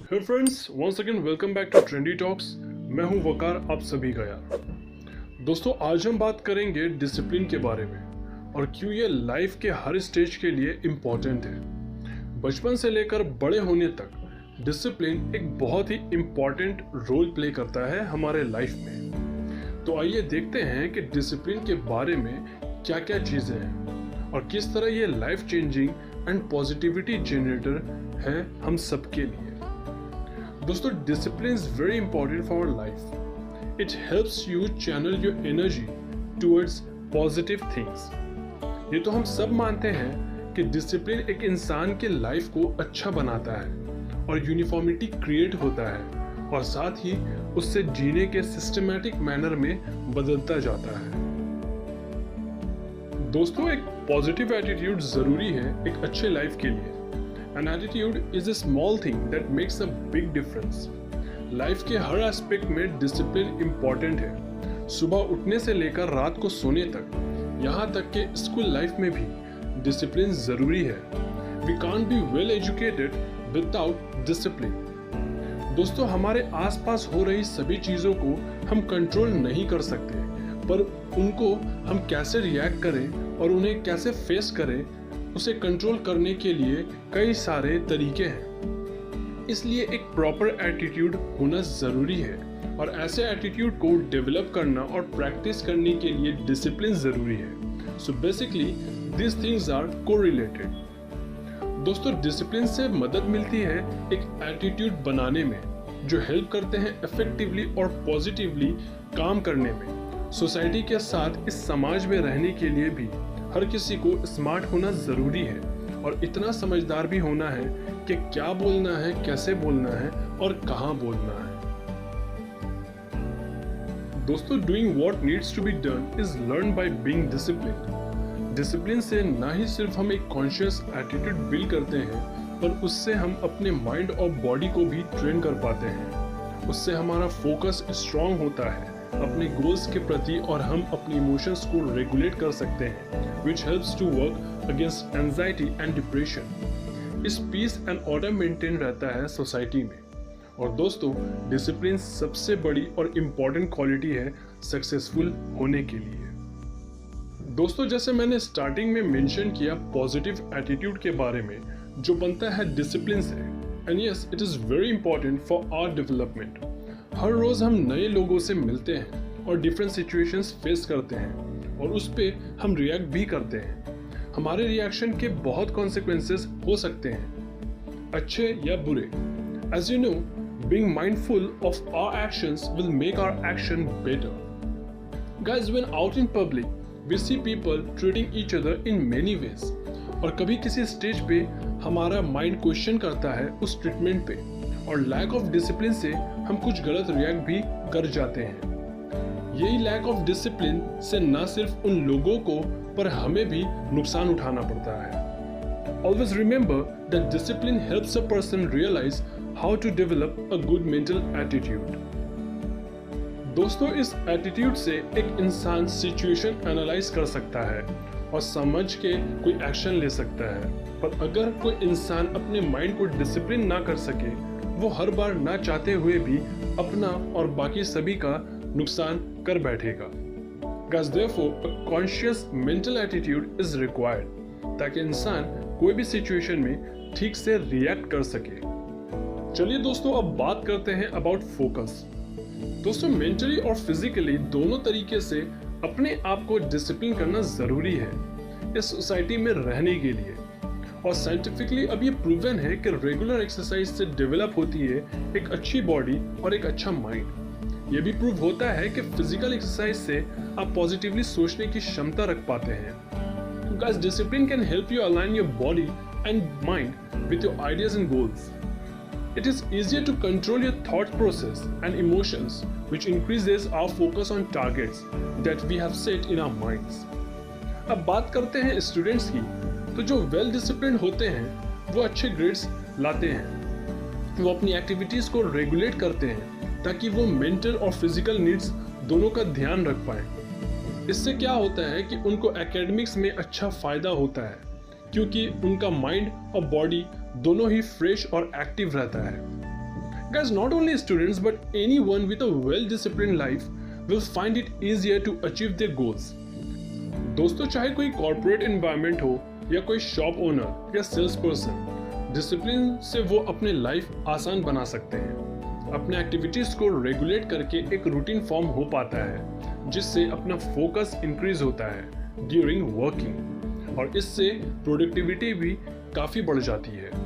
Hey friends, once again welcome back to Trendy Talks. मैं हूं वकार, आप सभी का यार। दोस्तों, आज हम बात करेंगे डिसिप्लिन के बारे में और क्यों ये लाइफ के हर स्टेज के लिए इम्पोर्टेंट है। बचपन से लेकर बड़े होने तक डिसिप्लिन एक बहुत ही इम्पोर्टेंट रोल प्ले करता है हमारे लाइफ में। तो आइए देखते हैं कि डिसिप्लिन के बारे में क्या क्या चीज़ें हैं और किस तरह ये life changing and positivity generator है हम सबके लिए। दोस्तों, discipline is very important for our life. It helps you channel your energy towards positive things. ये तो हम सब मानते हैं कि डिसिप्लिन एक इंसान के लाइफ को अच्छा बनाता है और यूनिफॉर्मिटी क्रिएट होता है और साथ ही उससे जीने के सिस्टमैटिक मैनर में बदलता जाता है। दोस्तों, एक पॉजिटिव एटीट्यूड जरूरी है एक अच्छे लाइफ के लिए। An attitude is a small thing that makes a big difference. Life के हर एस्पेक्ट में डिसिप्लिन इम्पोर्टेंट है। सुबह उठने से लेकर रात को सोने तक, यहाँ तक कि स्कूल लाइफ में भी डिसिप्लिन जरूरी है। We can't be well educated without discipline. दोस्तों, हमारे आसपास हो रही सभी चीज़ों को हम कंट्रोल नहीं कर सकते, पर उनको हम कैसे रिएक्ट करें और उन्हें कैसे फेस करें, उसे कंट्रोल करने के लिए कई सारे तरीके हैं। इसलिए एक प्रॉपर एटीट्यूड होना ज़रूरी है और ऐसे एटीट्यूड को डेवलप करना और प्रैक्टिस करने के लिए डिसिप्लिन ज़रूरी है। So basically this things are correlated. दोस्तों, डिसिप्लिन से मदद मिलती है एक एटीट्यूड बनाने में जो हेल्प करते हैं इफेक्टिवली और पॉजिटिवली काम करने में। सोसाइटी के साथ इस समाज में रहने के लिए भी हर किसी को स्मार्ट होना ज़रूरी है और इतना समझदार भी होना है कि क्या बोलना है, कैसे बोलना है और कहाँ बोलना है। दोस्तों, doing what needs to be done is learn by being disciplined. Discipline से ना ही सिर्फ हम एक कॉन्शियस एटीट्यूड बिल्ड करते हैं, पर उससे हम अपने माइंड और बॉडी को भी ट्रेन कर पाते हैं। उससे हमारा फोकस स्ट्रांग होता है अपने गोल्स के प्रति और हम अपने इमोशंस को रेगुलेट कर सकते हैं, which helps to work against anxiety and depression. इस पीस एंड ऑर्डर मेंटेन रहता है सोसाइटी में। और दोस्तों, डिसिप्लिन सबसे बड़ी और इम्पॉर्टेंट क्वालिटी है सक्सेसफुल होने के लिए। दोस्तों, जैसे मैंने स्टार्टिंग में मेंशन किया पॉजिटिव एटीट्यूड के बारे में जो बनता है डिसिप्लिन से, and yes, it is very important for our development. हर रोज हम नए लोगों से मिलते हैं और डिफरेंट सिचुएशंस फेस करते हैं और उस पे हम रिएक्ट भी करते हैं। हमारे रिएक्शन के बहुत कॉन्सिक्वेंसेस हो सकते हैं, अच्छे या बुरे। As you know, being mindful of our actions will make our action better. Guys, when out in public we see people treating each other in many ways. और कभी किसी स्टेज पे हमारा माइंड क्वेश्चन करता है उस ट्रीटमेंट पे और लैक ऑफ डिसिप्लिन से हम कुछ गलत रिएक्ट भी कर जाते हैं। यही लैक ऑफ डिसिप्लिन से न सिर्फ उन लोगों को पर हमें भी नुकसान उठाना पड़ता है। Always remember that discipline helps a person realise how to develop a good mental attitude. दोस्तों, इस एटीट्यूड से एक इंसान सिचुएशन एनालाइज कर सकता है और समझ के कोई एक्शन ले सकता है। पर अगर कोई इंसान अपने माइंड को डिसिप्लिन ना कर सके, वो हर बार ना चाहते हुए भी अपना और बाकी सभी का नुकसान कर बैठेगा। Guys, therefore, a conscious mental attitude is required ताकि इंसान कोई भी सिचुएशन में ठीक से रिएक्ट कर सके। चलिए दोस्तों, अब बात करते हैं अबाउट फोकस। दोस्तों, मेंटली और फिजिकली दोनों तरीके से अपने आप को डिसिप्लिन करना जरूरी है इस सोसाइटी में रहने के लिए। और साइंटिफिकली अब ये प्रूवन है कि रेगुलर एक्सरसाइज से डेवलप होती है एक अच्छी बॉडी और एक अच्छा माइंड। ये भी प्रूव होता है कि फिजिकल एक्सरसाइज से आप पॉजिटिवली सोचने की क्षमता रख पाते हैं। Guys, discipline can help you align your body and mind with your ideas and goals. It is easier to control your thought process and emotions, which increases our focus on targets that we have set in our minds. अब बात करते हैं students की। तो जो well discipline होते हैं वो अच्छे ग्रेड्स लाते हैं। वो अपनी एक्टिविटीज़ को रेगुलेट करते हैं ताकि वो मेंटल और फिजिकल नीड्स दोनों का ध्यान रख पाए। इससे क्या होता है कि उनको एकेडमिक्स में अच्छा फ़ायदा होता है क्योंकि उनका माइंड और बॉडी दोनों ही फ्रेश और एक्टिव रहता है। Guys, not only students but anyone with a well-disciplined life will find it easier to achieve their goals. दोस्तों, चाहे कोई कॉर्पोरेट एनवायरनमेंट हो या कोई शॉप ओनर या सेल्स पर्सन, डिसिप्लिन से वो अपने लाइफ आसान बना सकते हैं। अपने एक्टिविटीज को रेगुलेट करके एक रूटीन फॉर्म हो पाता है, जिससे अपना फोकस इंक्रीज होता है ड्यूरिंग वर्किंग, और इससे प्रोडक्टिविटी भी काफ़ी बढ़ जाती है।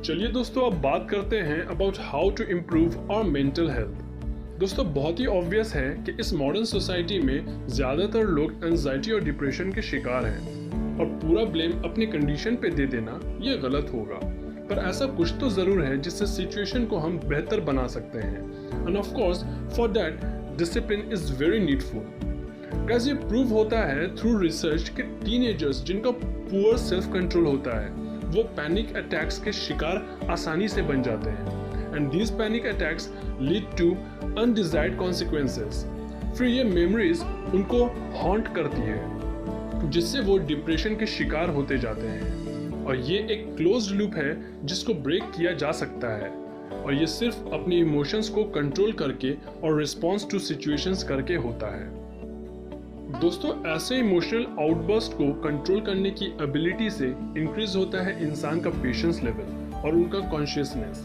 चलिए दोस्तों, अब बात करते हैं about how to improve our mental health. दोस्तों, बहुत ही ऑब्वियस है कि इस मॉडर्न सोसाइटी में ज़्यादातर लोग एंजाइटी और डिप्रेशन के शिकार हैं, और पूरा ब्लेम अपनी कंडीशन पे दे देना ये गलत होगा। पर ऐसा कुछ तो ज़रूर है जिससे सिचुएशन को हम बेहतर बना सकते हैं, end of course for that discipline is very needful. Guys, ये प्रूव होता है थ्रू रिसर्च कि टीनेजर्स जिनका पुअर सेल्फ कंट्रोल होता है, वो पैनिक अटैक्स के शिकार आसानी से बन जाते हैं, and these panic attacks lead to undesired consequences. फिर ये मेमोरीज उनको हॉन्ट करती है, जिससे वो डिप्रेशन के शिकार होते जाते हैं। और ये एक क्लोज्ड लूप है जिसको ब्रेक किया जा सकता है, और ये सिर्फ अपने इमोशंस को कंट्रोल करके और रिस्पॉन्स टू सिचुएशंस करके होता है। दोस्तों, ऐसे इमोशनल आउटबर्स्ट को कंट्रोल करने की एबिलिटी से इंक्रीज होता है इंसान का पेशेंस लेवल और उनका consciousness.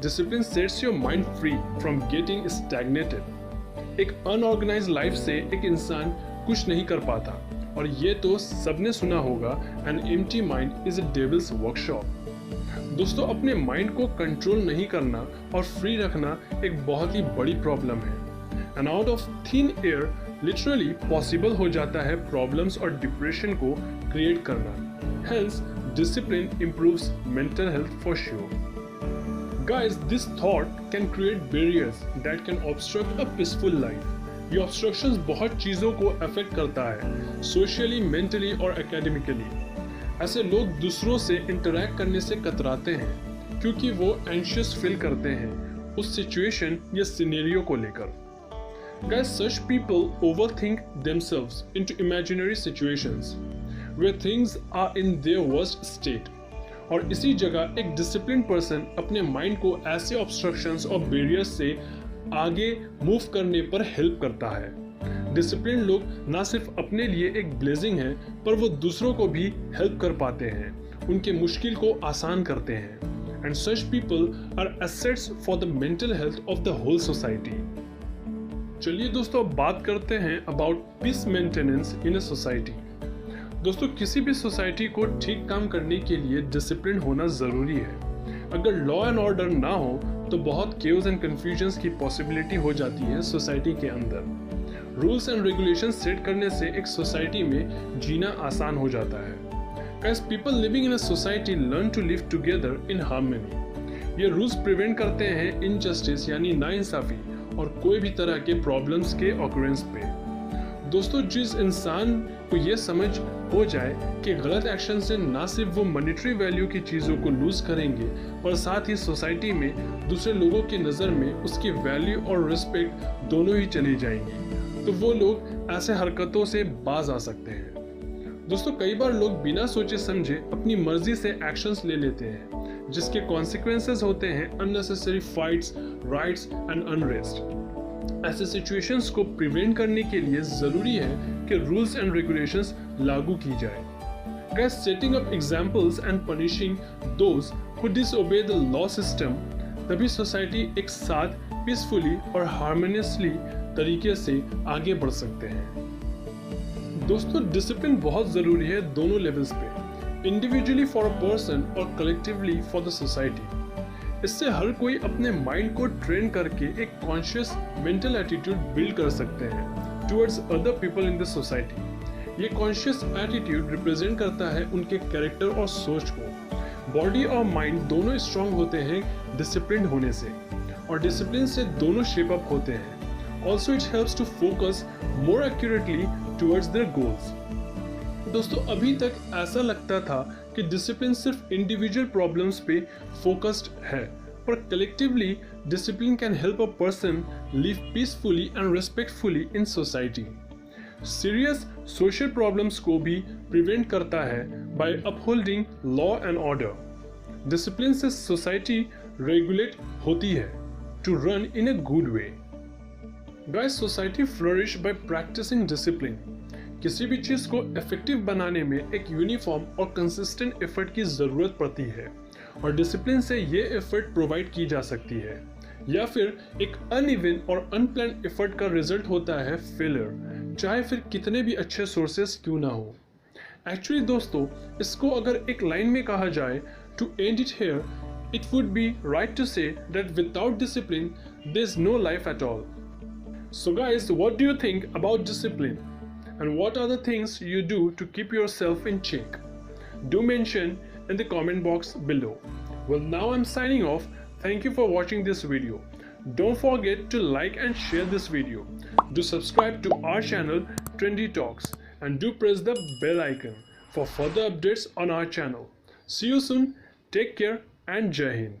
Discipline sets your mind free from getting stagnated. एक अनऑर्गेनाइज्ड लाइफ से एक इंसान कुछ नहीं कर पाता, और ये तो सबने सुना होगा, an empty mind is a devils workshop. दोस्तों, अपने माइंड को कंट्रोल नहीं करना और फ्री रखना एक बहुत ही बड़ी प्रॉब्लम है, and out of thin air literally possible हो जाता है प्रॉब्लम्स और डिप्रेशन को क्रिएट करना। Hence discipline improves mental health for sure. Guys, this thought can create barriers that can obstruct a peaceful life. ये ऑब्स्ट्रक्शंस बहुत चीज़ों को अफेक्ट करता है, सोशली, मेंटली और एकेडमिकली। ऐसे लोग दूसरों से इंटरैक्ट करने से कतराते हैं क्योंकि वो एंशियस फील करते हैं उस सिचुएशन या सिनेरियो को लेकर। Guys, such people overthink themselves into imaginary situations where things are in their worst state. और इसी जगह एक डिसिप्लिन पर्सन अपने माइंड को ऐसे ऑब्स्ट्रक्शंस और बैरियर्स से आगे मूव करने पर हेल्प करता है। डिसिप्लिन लोग ना सिर्फ अपने लिए एक ब्लेसिंग है, पर वो दूसरों को भी हेल्प कर पाते हैं, उनके मुश्किल को आसान करते हैं। And such people are assets for the mental health of the whole society. चलिए दोस्तों, अब बात करते हैं about peace maintenance in a society. दोस्तों, किसी भी सोसाइटी को ठीक काम करने के लिए डिसिप्लिन होना ज़रूरी है। अगर लॉ एंड ऑर्डर ना हो तो बहुत केओस एंड कंफ्यूजन्स की पॉसिबिलिटी हो जाती है सोसाइटी के अंदर। रूल्स एंड रेगुलेशंस सेट करने से एक सोसाइटी में जीना आसान हो जाता है। Guys, people living in a society learn to live together in harmony. ये रूल्स प्रिवेंट करते हैं इनजस्टिस यानी नाइंसाफी और कोई भी तरह के प्रॉब्लम्स के ऑकरेंस पे। दोस्तों, जिस इंसान को ये समझ हो जाए कि गलत एक्शन से ना सिर्फ वो मॉनेटरी वैल्यू की चीज़ों को लूज करेंगे, पर साथ ही सोसाइटी में दूसरे लोगों की नज़र में उसकी वैल्यू और रिस्पेक्ट दोनों ही चली जाएंगी, तो वो लोग ऐसे हरकतों से बाज आ सकते हैं। दोस्तों, कई बार लोग बिना सोचे समझे अपनी मर्जी से एक्शंस ले लेते हैं, जिसके कॉन्सिक्वेंसेस होते हैं unnecessary fights, rights and unrest. ऐसे सिचुएशंस को प्रिवेंट करने के लिए जरूरी है कि रूल्स एंड रेगुलेशंस लागू की जाए। Guys, setting up examples and punishing those who disobey the law system, तभी सोसाइटी एक साथ पीसफुली और हार्मोनियसली तरीके से आगे बढ़ सकते हैं। दोस्तों, डिसिप्लिन बहुत जरूरी है दोनों लेवल्स पे, इंडिविजुअली फॉर अ पर्सन और कलेक्टिवली फॉर द सोसाइटी। इससे हर कोई अपने माइंड को ट्रेन करके एक कॉन्शियस मेंटल एटीट्यूड बिल्ड कर सकते हैं towards other people in the society. ये कॉन्शियस एटीट्यूड रिप्रेजेंट करता है उनके कैरेक्टर और सोच को। बॉडी और माइंड दोनों स्ट्रांग होते हैं डिसिप्लिन होने से, और डिसिप्लिन से दोनों शेप अप होते हैं। Also it helps to focus more accurately towards their goals. दोस्तों, अभी तक ऐसा लगता था कि डिसिप्लिन सिर्फ इंडिविजुअल प्रॉब्लम्स पे फोकस्ड है, पर collectively discipline can help a person live peacefully and respectfully in society. Serious social problems को भी प्रिवेंट करता है by upholding law and order. Discipline से सोसाइटी रेगुलेट होती है to run in a good way. Guys, society flourish by practicing discipline. किसी भी चीज़ को इफेक्टिव बनाने में एक यूनिफॉर्म और कंसिस्टेंट एफर्ट की ज़रूरत पड़ती है, और डिसिप्लिन से ये एफर्ट प्रोवाइड की जा सकती है, या फिर एक अनइवन और अनप्लान्ड एफर्ट का रिजल्ट होता है फेलियर, चाहे फिर कितने भी अच्छे सोर्सेस क्यों ना हो। एक्चुअली दोस्तों, इसको अगर एक लाइन में कहा जाए, to end it here, it would be right to say that without discipline, there's no life at all. So guys, what do you think about discipline? And what are the things you do to keep yourself in check? Do mention in the comment box below. Well, now I'm signing off. Thank you for watching this video. Don't forget to like and share this video. Do subscribe to our channel Trendy Talks, and do press the bell icon for further updates on our channel. See you soon. Take care and Jai Hind.